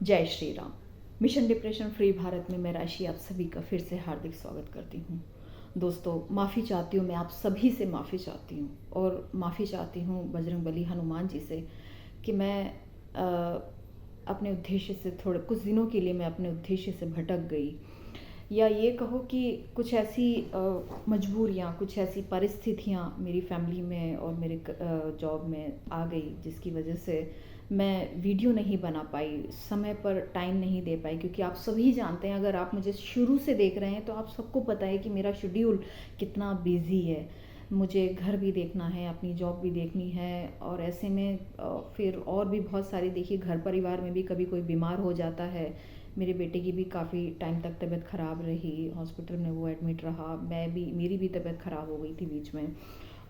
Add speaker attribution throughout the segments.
Speaker 1: जय Shri Ram. Mission depression free Bharat में मैं राशि आप सभी का फिर से हार्दिक स्वागत करती हूँ। दोस्तों, माफ़ी चाहती हूँ, मैं आप सभी से माफ़ी चाहती हूँ और माफ़ी चाहती हूँ बजरंगबली हनुमान जी से कि मैं अपने उद्देश्य से थोड़े कुछ दिनों के लिए मैं अपने उद्देश्य से भटक गई, या ये कहो कि कुछ ऐसी मजबूरियाँ, कुछ ऐसी परिस्थितियाँ मेरी फैमिली में और मेरे जॉब में आ गई, जिसकी वजह से मैं वीडियो नहीं बना पाई, समय पर टाइम नहीं दे पाई। क्योंकि आप सभी जानते हैं, अगर आप मुझे शुरू से देख रहे हैं तो आप सबको पता है कि मेरा शेड्यूल कितना बिजी है। मुझे घर भी देखना है, अपनी जॉब भी देखनी है, और ऐसे में फिर और भी बहुत सारी, देखिए घर परिवार में भी कभी कोई बीमार हो जाता है। मेरे बेटे की भी काफ़ी टाइम तक तबीयत ख़राब रही, हॉस्पिटल में वो एडमिट रहा, मेरी भी तबीयत ख़राब हो गई थी बीच में।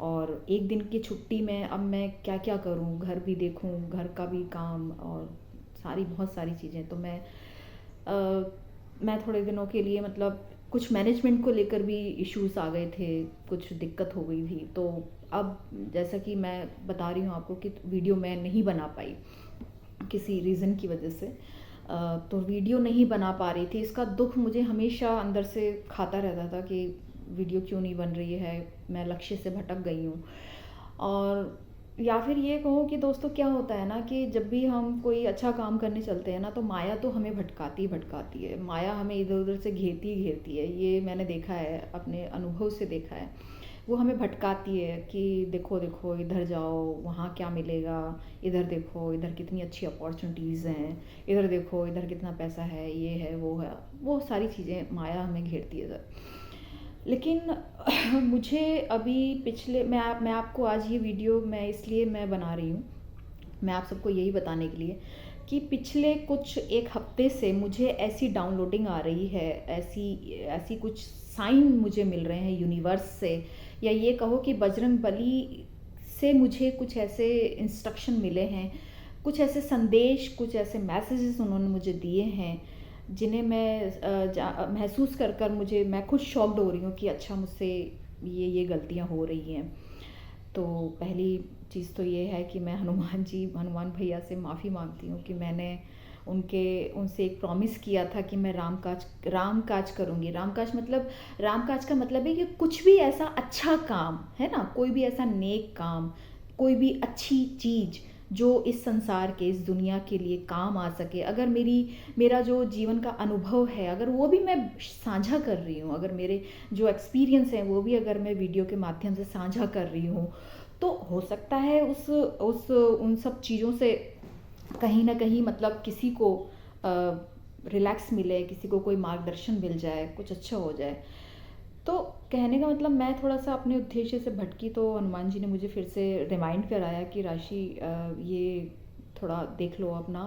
Speaker 1: और एक दिन की छुट्टी में अब मैं क्या क्या करूं, घर भी देखूं, घर का भी काम और बहुत सारी चीज़ें। तो मैं थोड़े दिनों के लिए, मतलब कुछ मैनेजमेंट को लेकर भी इश्यूज आ गए थे, कुछ दिक्कत हो गई थी। तो अब जैसा कि मैं बता रही हूँ आपको कि वीडियो मैं नहीं बना पाई किसी रीज़न की वजह से। तो वीडियो नहीं बना पा रही थी, इसका दुख मुझे हमेशा अंदर से खाता रहता था कि वीडियो क्यों नहीं बन रही है, मैं लक्ष्य से भटक गई हूँ। और या फिर ये कहो कि दोस्तों, क्या होता है ना कि जब भी हम कोई अच्छा काम करने चलते हैं ना, तो माया तो हमें भटकाती भटकाती है, माया हमें इधर उधर से घेरती घेरती है। ये मैंने देखा है, अपने अनुभव से देखा है। वो हमें भटकाती है कि देखो देखो, इधर जाओ, वहाँ क्या मिलेगा, इधर देखो, इधर कितनी अच्छी अपॉर्चुनिटीज़ हैं, इधर देखो, इधर कितना पैसा है, ये है वो है, वो सारी चीज़ें माया हमें घेरती है सर। लेकिन मुझे अभी पिछले मैं आपको आज ये वीडियो इसलिए मैं बना रही हूँ, मैं आप सबको यही बताने के लिए कि पिछले कुछ एक हफ्ते से मुझे ऐसी डाउनलोडिंग आ रही है, ऐसी ऐसी कुछ साइन मुझे मिल रहे हैं यूनिवर्स से, या ये कहो कि बजरंग बली से मुझे कुछ ऐसे इंस्ट्रक्शन मिले हैं, कुछ ऐसे संदेश, कुछ ऐसे मैसेजेस उन्होंने मुझे दिए हैं, जिन्हें मैं महसूस कर कर मैं खुद शॉक्ड हो रही हूँ कि अच्छा, मुझसे ये गलतियाँ हो रही हैं। तो पहली चीज़ तो ये है कि मैं हनुमान भैया से माफ़ी मांगती हूँ कि मैंने उनसे एक प्रॉमिस किया था कि मैं राम काज करूँगी। राम काज का मतलब है कि कुछ भी ऐसा अच्छा काम है ना, कोई भी ऐसा नेक काम, कोई भी अच्छी चीज़ जो इस संसार के, इस दुनिया के लिए काम आ सके। अगर मेरा जो जीवन का अनुभव है, अगर वो भी मैं साझा कर रही हूँ, अगर मेरे जो एक्सपीरियंस हैं वो भी अगर मैं वीडियो के माध्यम से साझा कर रही हूँ, तो हो सकता है उस उन सब चीज़ों से कहीं ना कहीं, मतलब किसी को रिलैक्स मिले, किसी को कोई मार्गदर्शन मिल जाए, कुछ अच्छा हो जाए। तो कहने का मतलब, मैं थोड़ा सा अपने उद्देश्य से भटकी, तो हनुमान जी ने मुझे फिर से रिमाइंड कराया कि राशि, ये थोड़ा देख लो अपना,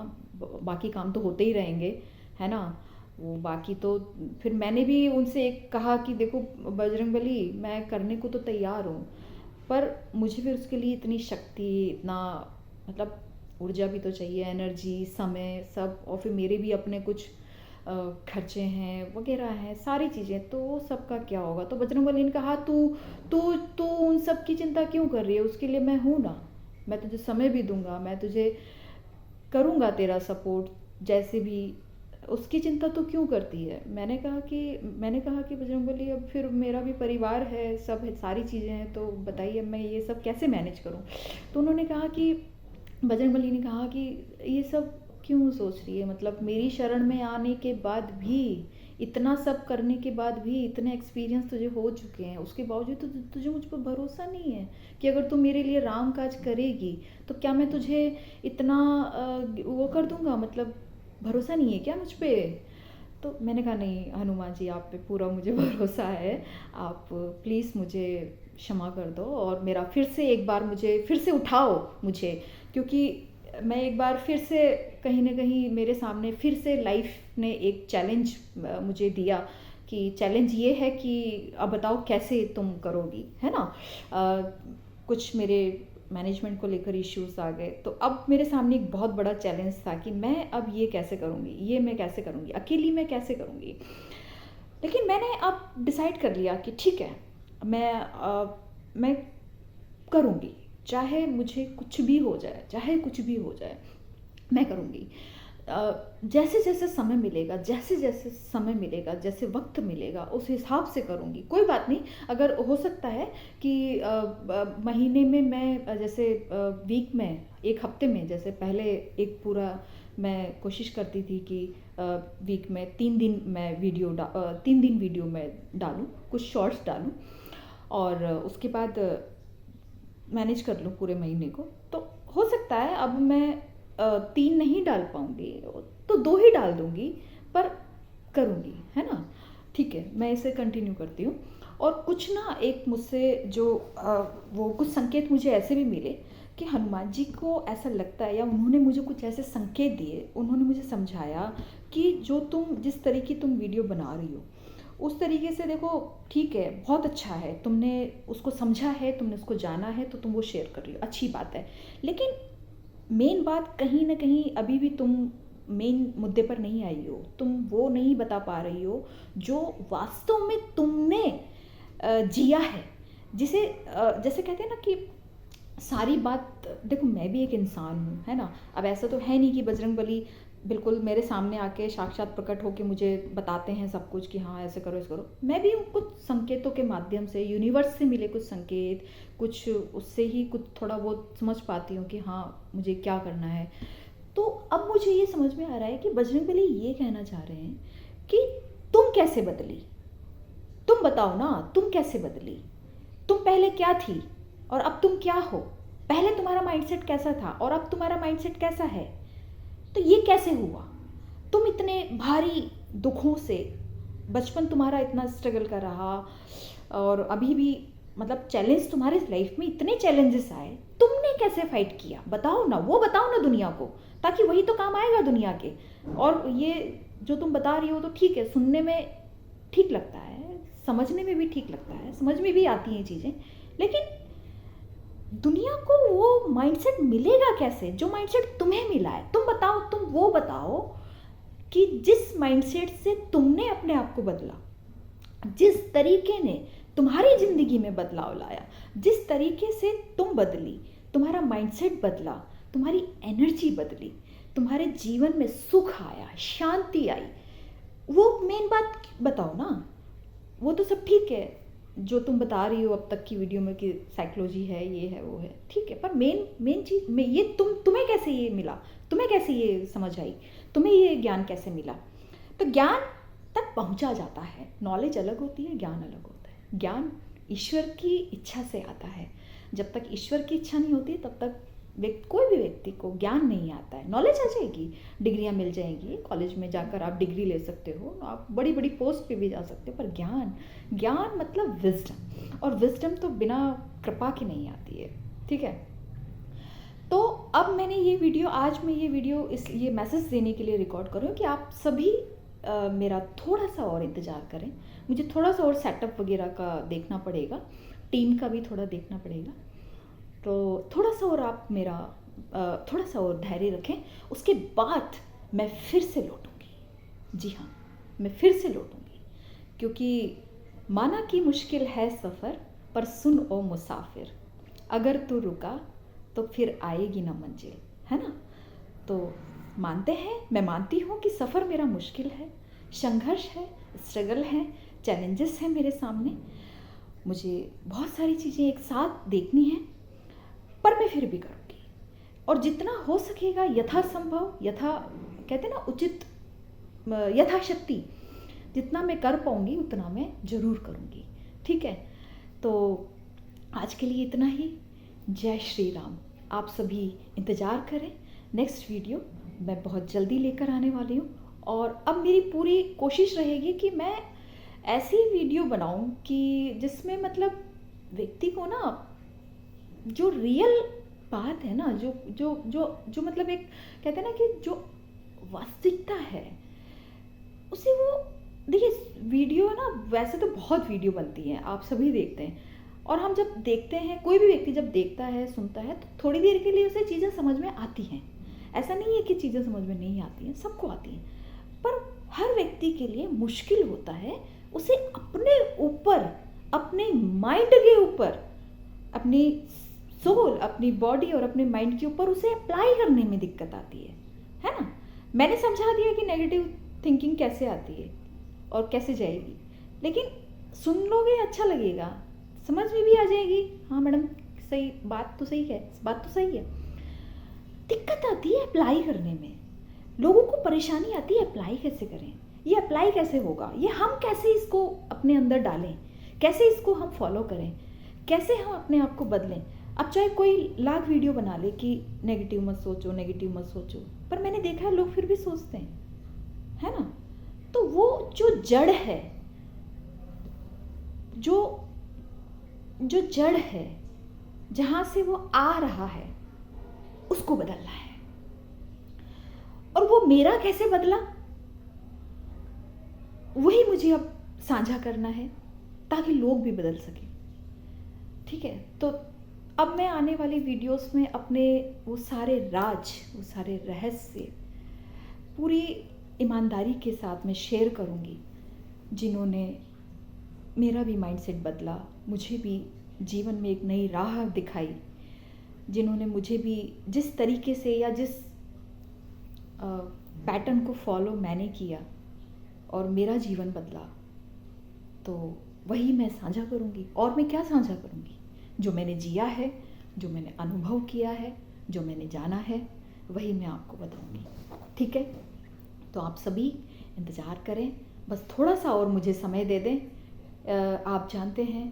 Speaker 1: बाकी काम तो होते ही रहेंगे, है ना, वो बाकी तो। फिर मैंने भी उनसे एक कहा कि देखो बजरंगबली, मैं करने को तो तैयार हूँ, पर मुझे फिर उसके लिए इतनी शक्ति, इतना, मतलब ऊर्जा भी तो चाहिए, एनर्जी, समय सब, और फिर मेरे भी अपने कुछ खर्चे हैं वगैरह हैं, सारी चीज़ें, तो वो सब का क्या होगा। तो बजरंगबली ने कहा, तू तू तू उन सब की चिंता क्यों कर रही है, उसके लिए मैं हूँ ना, मैं तुझे समय भी दूंगा, मैं तुझे करूँगा तेरा सपोर्ट जैसे भी, उसकी चिंता तो क्यों करती है। मैंने कहा कि बजरंगबली, अब फिर मेरा भी परिवार है, सब है, सारी चीज़ें हैं, तो बताइए मैं ये सब कैसे मैनेज करूँ। तो बजरंगबली ने कहा कि ये सब क्यों सोच रही है, मतलब मेरी शरण में आने के बाद भी, इतना सब करने के बाद भी, इतने एक्सपीरियंस तुझे हो चुके हैं, उसके बावजूद तो तुझे मुझ पर भरोसा नहीं है कि अगर तू मेरे लिए राम काज करेगी तो क्या मैं तुझे इतना वो कर दूंगा, मतलब भरोसा नहीं है क्या मुझ पे। तो मैंने कहा, नहीं हनुमान जी, आप पे पूरा मुझे भरोसा है, आप प्लीज़ मुझे क्षमा कर दो, और मेरा फिर से एक बार मुझे फिर से उठाओ मुझे, क्योंकि मैं एक बार फिर से, कहीं ना कहीं मेरे सामने फिर से लाइफ ने एक चैलेंज मुझे दिया, कि चैलेंज ये है कि अब बताओ कैसे तुम करोगी, है ना। कुछ मेरे मैनेजमेंट को लेकर इश्यूज आ गए, तो अब मेरे सामने एक बहुत बड़ा चैलेंज था कि मैं अब ये कैसे करूँगी, ये मैं कैसे करूँगी, अकेली मैं कैसे करूँगी। लेकिन मैंने अब डिसाइड कर लिया कि ठीक है, मैं करूँगी, चाहे मुझे कुछ भी हो जाए, चाहे कुछ भी हो जाए, मैं करूँगी। जैसे जैसे समय मिलेगा, जैसे जैसे समय मिलेगा, जैसे वक्त मिलेगा, उस हिसाब से करूँगी। कोई बात नहीं, अगर हो सकता है कि महीने में मैं जैसे वीक में, एक हफ्ते में, जैसे पहले एक पूरा मैं कोशिश करती थी कि वीक में 3 दिन मैं 3 दिन वीडियो मैं डालूँ, कुछ शॉर्ट्स डालूँ, और उसके बाद मैनेज कर लूँ पूरे महीने को। तो हो सकता है अब मैं 3 नहीं डाल पाऊँगी तो 2 ही डाल दूँगी, पर करूँगी, है ना? ठीक है, मैं इसे कंटिन्यू करती हूँ। और कुछ ना, एक मुझसे जो वो कुछ संकेत मुझे ऐसे भी मिले कि हनुमान जी को ऐसा लगता है, या उन्होंने मुझे कुछ ऐसे संकेत दिए, उन्होंने मुझे समझाया कि जो तुम जिस तरीके तुम वीडियो बना रही हो उस तरीके से देखो, ठीक है, बहुत अच्छा है, तुमने उसको समझा है, तुमने उसको जाना है, तो तुम वो शेयर कर रही हो, अच्छी बात है। लेकिन मेन बात कहीं ना कहीं अभी भी तुम मेन मुद्दे पर नहीं आई हो, तुम वो नहीं बता पा रही हो जो वास्तव में तुमने जिया है, जिसे जैसे कहते हैं ना कि सारी बात, देखो मैं भी एक इंसान हूँ, है ना? अब ऐसा तो है नहीं कि बजरंगबली बिल्कुल मेरे सामने आके साक्षात प्रकट होके मुझे बताते हैं सब कुछ कि हाँ ऐसे करो ऐसे करो। मैं भी कुछ संकेतों के माध्यम से, यूनिवर्स से मिले कुछ संकेत, कुछ उससे ही कुछ थोड़ा बहुत समझ पाती हूँ कि हाँ मुझे क्या करना है। तो अब मुझे ये समझ में आ रहा है कि बजरंगबली ये कहना चाह रहे हैं कि तुम कैसे बदली, तुम बताओ ना, तुम कैसे बदली? तुम पहले क्या थी और अब तुम क्या हो? पहले तुम्हारा माइंडसेट कैसा था और अब तुम्हारा माइंडसेट कैसा है? तो ये कैसे हुआ? तुम इतने भारी दुखों से, बचपन तुम्हारा इतना स्ट्रगल कर रहा, और अभी भी मतलब चैलेंज, तुम्हारे लाइफ में इतने चैलेंजेस आए, तुमने कैसे फाइट किया? बताओ ना, वो बताओ ना दुनिया को, ताकि वही तो काम आएगा दुनिया के। और ये जो तुम बता रही हो तो ठीक है, सुनने में ठीक लगता है, समझने में भी ठीक लगता है, समझ में भी आती हैं चीज़ें, लेकिन दुनिया को वो माइंडसेट मिलेगा कैसे जो माइंडसेट तुम्हें मिला है? तुम बताओ, तुम वो बताओ कि जिस माइंडसेट से तुमने अपने आप को बदला, जिस तरीके ने तुम्हारी जिंदगी में बदलाव लाया, जिस तरीके से तुम बदली, तुम्हारा माइंडसेट बदला, तुम्हारी एनर्जी बदली, तुम्हारे जीवन में सुख आया, शांति आई, वो मेन बात बताओ ना। वो तो सब ठीक है जो तुम बता रही हो अब तक की वीडियो में कि साइकोलॉजी है, ये है, वो है, ठीक है, पर मेन चीज़ में ये तुम्हें कैसे ये मिला? तुम्हें कैसे ये समझ आई? तुम्हें ये ज्ञान कैसे मिला? तो ज्ञान तक पहुंचा जाता है, नॉलेज अलग होती है, ज्ञान अलग होता है। ज्ञान ईश्वर की इच्छा से आता है। जब तक ईश्वर की इच्छा नहीं होती तब तक कोई भी व्यक्ति को ज्ञान नहीं आता है। नॉलेज आ जाएगी, डिग्रियां मिल जाएंगी, कॉलेज में जाकर आप डिग्री ले सकते हो, आप बड़ी बड़ी पोस्ट पे भी जा सकते हो, पर ज्ञान मतलब विजडम, और विजडम तो बिना कृपा के नहीं आती है, ठीक है? तो अब मैंने ये वीडियो, आज मैं ये वीडियो ये मैसेज देने के लिए रिकॉर्ड कर रही हूँ कि आप सभी मेरा थोड़ा सा और इंतज़ार करें। मुझे थोड़ा सा और सेटअप वगैरह का देखना पड़ेगा, टीम का भी थोड़ा देखना पड़ेगा, तो थोड़ा सा और आप मेरा थोड़ा सा और धैर्य रखें। उसके बाद मैं फिर से लौटूंगी। जी हाँ, मैं फिर से लौटूंगी, क्योंकि माना कि मुश्किल है सफ़र, पर सुन ओ मुसाफिर, अगर तू रुका तो फिर आएगी ना मंजिल, है ना? तो मानते हैं, मैं मानती हूँ कि सफ़र मेरा मुश्किल है, संघर्ष है, स्ट्रगल है, चैलेंजेस हैं मेरे सामने, मुझे बहुत सारी चीज़ें एक साथ देखनी हैं, पर मैं फिर भी करूँगी, और जितना हो सकेगा यथासंभव, कहते हैं ना उचित, यथाशक्ति, जितना मैं कर पाऊँगी उतना मैं ज़रूर करूँगी, ठीक है? तो आज के लिए इतना ही। जय श्री राम। आप सभी इंतज़ार करें, नेक्स्ट वीडियो मैं बहुत जल्दी लेकर आने वाली हूँ, और अब मेरी पूरी कोशिश रहेगी कि मैं ऐसी वीडियो बनाऊँ कि जिसमें मतलब व्यक्ति को ना जो रियल बात है ना, जो जो जो जो मतलब एक कहते हैं ना कि जो वास्तविकता है उसे वो, देखिए वीडियो ना, वैसे तो बहुत वीडियो बनती हैं, आप सभी देखते हैं, और हम जब देखते हैं, कोई भी व्यक्ति जब देखता है, सुनता है, तो थोड़ी देर के लिए उसे चीज़ें समझ में आती हैं। ऐसा नहीं है कि चीज़ें समझ में नहीं आती हैं, सबको आती हैं, पर हर व्यक्ति के लिए मुश्किल होता है उसे अपने ऊपर, अपने माइंड के ऊपर, अपनी सोल, अपनी बॉडी और अपने माइंड के ऊपर उसे अप्लाई करने में दिक्कत आती है ना? मैंने समझा दिया कि नेगेटिव थिंकिंग कैसे आती है और कैसे जाएगी, लेकिन सुन लोगे अच्छा लगेगा, समझ में भी आ जाएगी, हाँ मैडम सही बात तो सही है, बात तो सही है। दिक्कत आती है अप्लाई करने में, लोगों को परेशानी आती है अप्लाई कैसे करें, ये अप्लाई कैसे होगा, ये हम कैसे इसको अपने अंदर डालें, कैसे इसको हम फॉलो करें, कैसे हम अपने आप को बदलें। अब चाहे कोई लाख वीडियो बना ले कि नेगेटिव मत सोचो, नेगेटिव मत सोचो, पर मैंने देखा है लोग फिर भी सोचते हैं, है ना। तो वो जो जड़ है, जो जो जड़ है जहाँ से वो आ रहा है, उसको बदलना है। और वो मेरा कैसे बदला, वही मुझे अब साझा करना है ताकि लोग भी बदल सकें। ठीक है, तो अब मैं आने वाली वीडियोस में अपने वो सारे राज, वो सारे रहस्य पूरी ईमानदारी के साथ में शेयर करूँगी, जिन्होंने मेरा भी माइंडसेट बदला, मुझे भी जीवन में एक नई राह दिखाई, जिन्होंने मुझे भी जिस तरीके से या जिस पैटर्न को फॉलो मैंने किया और मेरा जीवन बदला, तो वही मैं साझा करूँगी। और मैं क्या साझा करूँगी, जो मैंने जिया है, जो मैंने अनुभव किया है, जो मैंने जाना है, वही मैं आपको बताऊँगी। ठीक है, तो आप सभी इंतज़ार करें, बस थोड़ा सा और मुझे समय दे दें। आप जानते हैं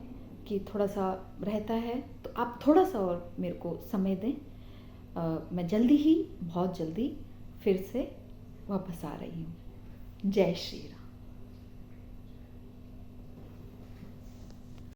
Speaker 1: कि थोड़ा सा रहता है, तो आप थोड़ा सा और मेरे को समय दें। मैं जल्दी ही, बहुत जल्दी फिर से वापस आ रही हूँ। जय श्री राम।